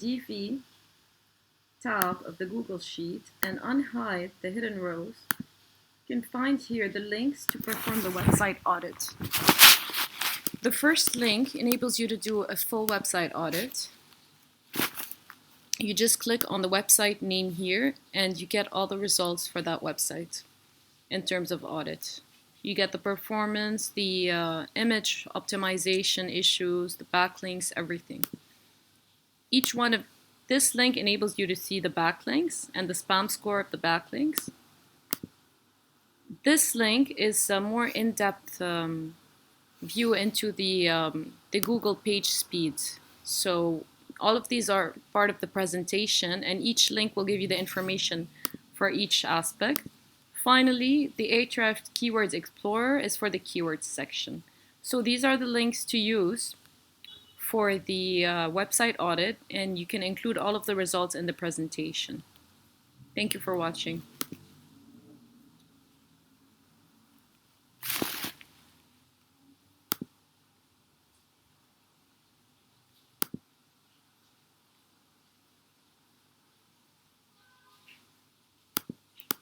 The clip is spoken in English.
DV tab of the Google Sheet and unhide the hidden rows, you can find here the links to perform the website audit. The first link enables you to do a full website audit. You just click on the website name here and you get all the results for that website in terms of audit. You get the performance, the image optimization issues, the backlinks, everything. Each one of this link enables you to see the backlinks and the spam score of the backlinks. This link is a more in-depth view into the Google page speed. So all of these are part of the presentation, and each link will give you the information for each aspect. Finally, the Ahrefs Keywords Explorer is for the keywords section. So these are the links to use for the website audit, and you can include all of the results in the presentation. Thank you for watching.